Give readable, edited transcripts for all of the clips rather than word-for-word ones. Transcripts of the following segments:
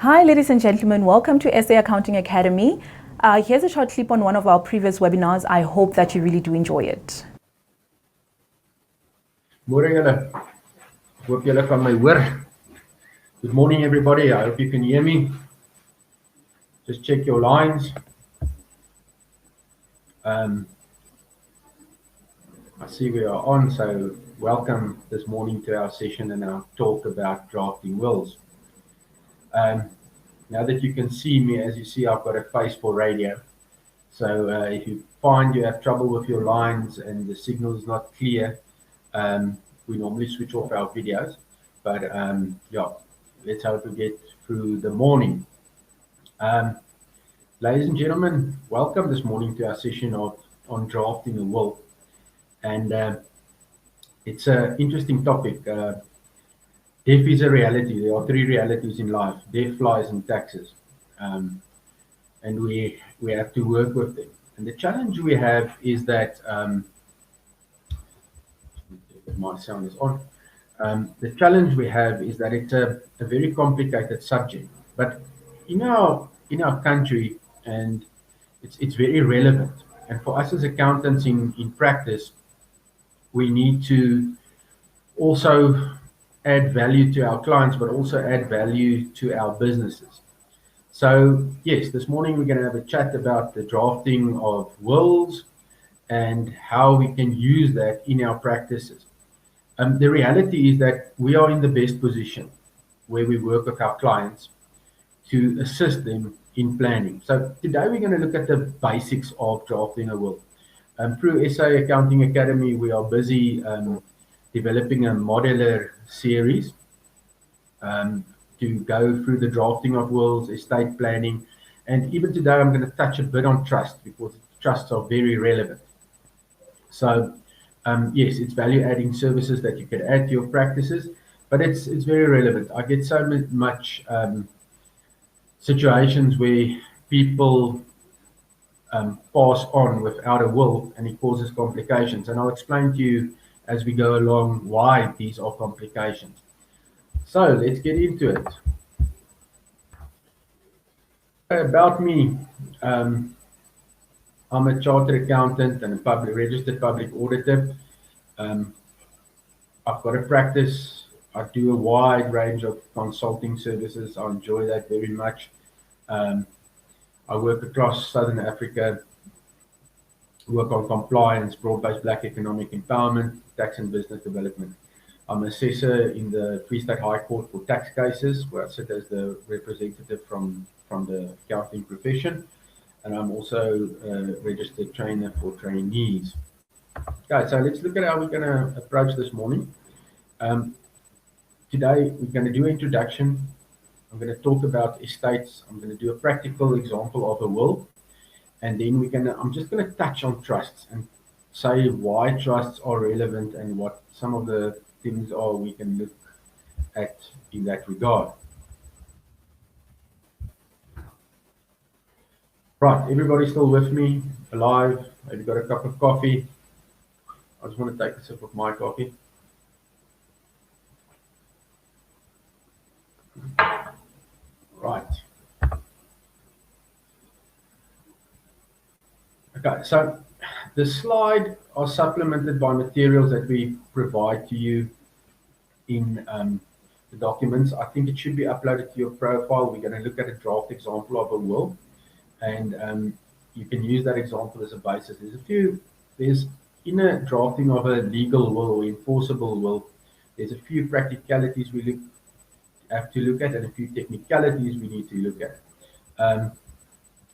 Hi, ladies and gentlemen. Welcome to SA Accounting Academy. Here's a short clip on one of our previous webinars. I hope that you really do enjoy it. Morning, julle. Hoop julle kan my hoor. Good morning, everybody. I hope you can hear me. Just check your lines. I see we are on, so welcome this morning to our session and our talk about drafting wills. Now that you can see me, as you see, I've got a face for radio. So if you find you have trouble with your lines and the signal is not clear, we normally switch off our videos. But yeah, let's hope we get through the morning. Ladies and gentlemen, welcome this morning to our session on drafting a will. And it's an interesting topic. Death is a reality. There are three realities in life: death, flies, and taxes. And we have to work with them. And the challenge we have is that my sound is on. The challenge we have is that it's a very complicated subject. But in our country, and it's very relevant. And for us as accountants in practice, we need to also add value to our clients, but also add value to our businesses. So yes, this morning we're going to have a chat about the drafting of wills and how we can use that in our practices. The reality is that we are in the best position where we work with our clients to assist them in planning. So today we're going to look at the basics of drafting a will. Through SA Accounting Academy, we are busy developing a modular series to go through the drafting of wills, estate planning, and even today I'm going to touch a bit on trust because trusts are very relevant. So yes, it's value-adding services that you can add to your practices, but it's very relevant. I get so much situations where people pass on without a will and it causes complications, and I'll explain to you as we go along why these are complications. So let's get into it. About me, I'm a chartered accountant and a registered public auditor. I've got a practice. I do a wide range of consulting services. I enjoy that very much. I work across Southern Africa, work on compliance, broad-based Black economic empowerment, tax and business development. I'm an assessor in the Free State High Court for tax cases, where I sit as the representative from the accounting profession, and I'm also a registered trainer for trainees. Okay, so let's look at how we're going to approach this morning. Today, we're going to do an introduction. I'm going to talk about estates. I'm going to do a practical example of a will. And then I'm just going to touch on trusts and say why trusts are relevant and what some of the things are we can look at in that regard. Right, everybody still with me, alive? Have you got a cup of coffee? I just want to take a sip of my coffee. Right. Okay, so the slides are supplemented by materials that we provide to you in the documents. I think it should be uploaded to your profile. We're going to look at a draft example of a will, and you can use that example as a basis. There's in a drafting of a legal will or enforceable will, there's a few practicalities we have to look at and a few technicalities we need to look at.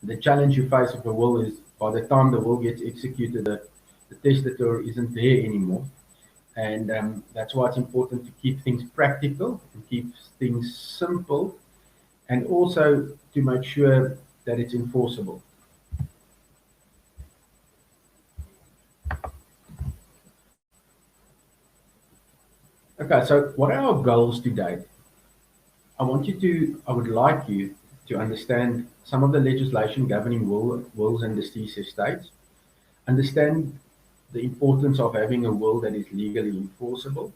The challenge you face with a will is by the time the will gets executed, the testator isn't there anymore. And that's why it's important to keep things practical and keep things simple, and also to make sure that it's enforceable. Okay, so what are our goals today? I would like you to understand some of the legislation governing wills and deceased estates, understand the importance of having a will that is legally enforceable,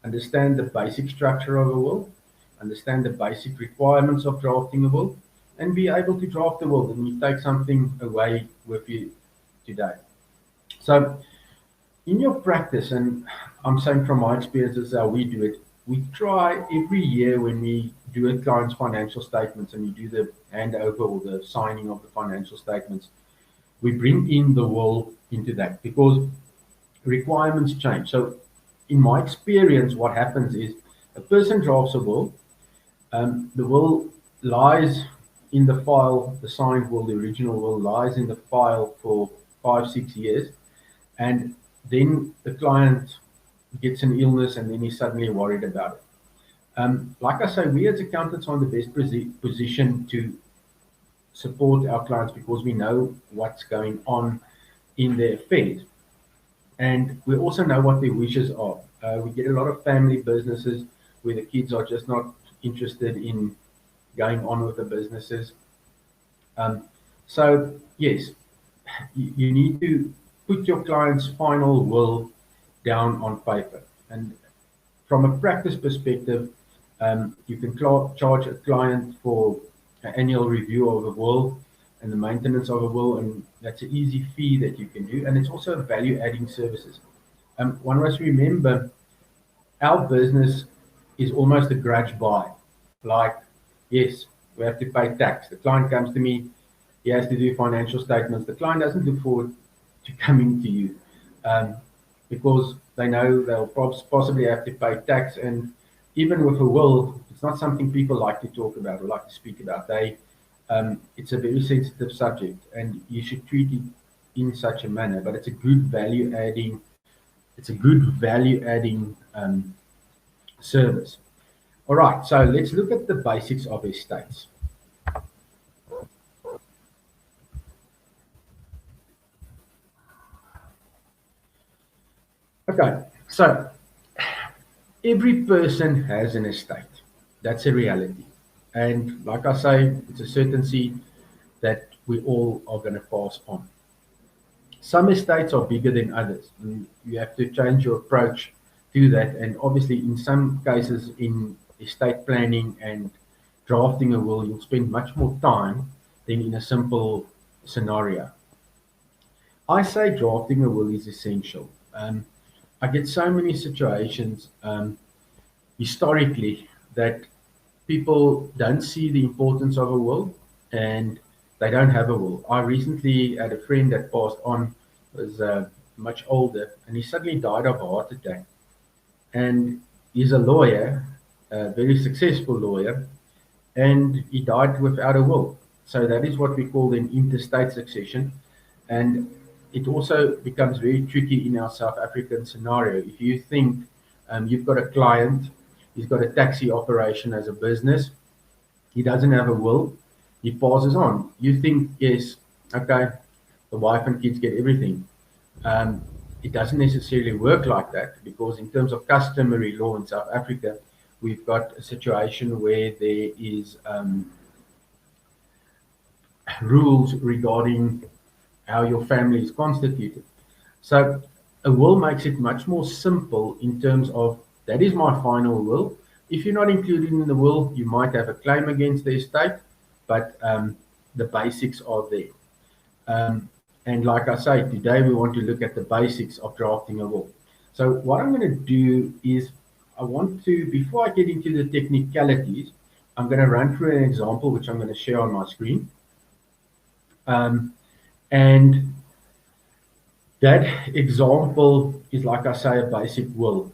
understand the basic structure of a will, understand the basic requirements of drafting a will, and be able to draft a will, and you take something away with you today. So in your practice, and I'm saying from my experiences how we do it, we try every year when we do a client's financial statements and we do the handover or the signing of the financial statements, we bring in the will into that because requirements change. So in my experience, what happens is a person drafts a will, the will lies in the file, the signed will, the original will lies in the file for 5-6 years, and then the client gets an illness and then he's suddenly worried about it. Like I say, we as accountants are in the best position to support our clients because we know what's going on in their affairs. And we also know what their wishes are. We get a lot of family businesses where the kids are just not interested in going on with the businesses. So, yes, you need to put your client's final will down on paper. And from a practice perspective, you can charge a client for an annual review of a will and the maintenance of a will, and that's an easy fee that you can do. And it's also value-adding services. One must remember, our business is almost a grudge buy. Like, yes, we have to pay tax. The client comes to me, he has to do financial statements. The client doesn't look forward to coming to you because they know they'll possibly have to pay tax. And even with a will, it's not something people like to talk about or like to speak about. It's a very sensitive subject, and you should treat it in such a manner. But it's a good value-adding. It's a good value-adding service. All right, so let's look at the basics of estates. Okay, so every person has an estate. That's a reality. And like I say, it's a certainty that we all are going to pass on. Some estates are bigger than others, and you have to change your approach to that. And obviously, in some cases, in estate planning and drafting a will, you'll spend much more time than in a simple scenario. I say drafting a will is essential. I get so many situations historically that people don't see the importance of a will and they don't have a will. I recently had a friend that passed on, was much older, and he suddenly died of a heart attack. And he's a lawyer, a very successful lawyer, and he died without a will. So that is what we call an intestate succession. And it also becomes very tricky in our South African scenario. If you think you've got a client, he's got a taxi operation as a business, he doesn't have a will, he passes on. You think, yes, okay, the wife and kids get everything. It doesn't necessarily work like that because in terms of customary law in South Africa, we've got a situation where there is rules regarding how your family is constituted. So a will makes it much more simple in terms of that is my final will. If you're not included in the will, you might have a claim against the estate, but the basics are there. And like I say, today we want to look at the basics of drafting a will. So what I'm going to do is I want to, before I get into the technicalities, I'm going to run through an example which I'm going to share on my screen. And that example is, like I say, a basic will.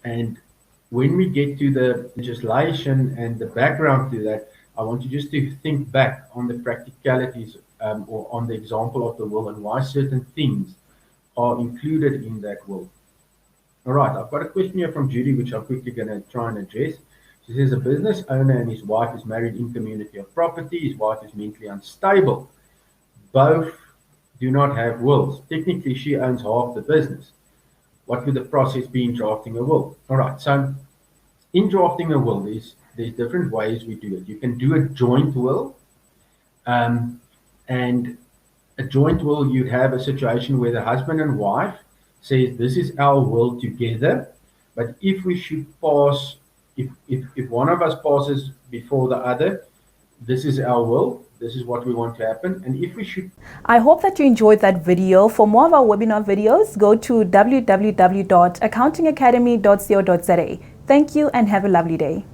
And when we get to the legislation and the background to that, I want you just to think back on the practicalities or on the example of the will and why certain things are included in that will. All right, I've got a question here from Judy, which I'm quickly going to try and address. She says, a business owner and his wife is married in community of property. His wife is mentally unstable. Both do not have wills. Technically, she owns half the business. What would the process be in drafting a will? All right, so in drafting a will, there's different ways we do it. You can do a joint will, and a joint will, you'd have a situation where the husband and wife says, this is our will together, but if we should pass if one of us passes before the other, this is our will. This is what we want to happen. And if we should. I hope that you enjoyed that video. For more of our webinar videos, go to www.accountingacademy.co.za. Thank you and have a lovely day.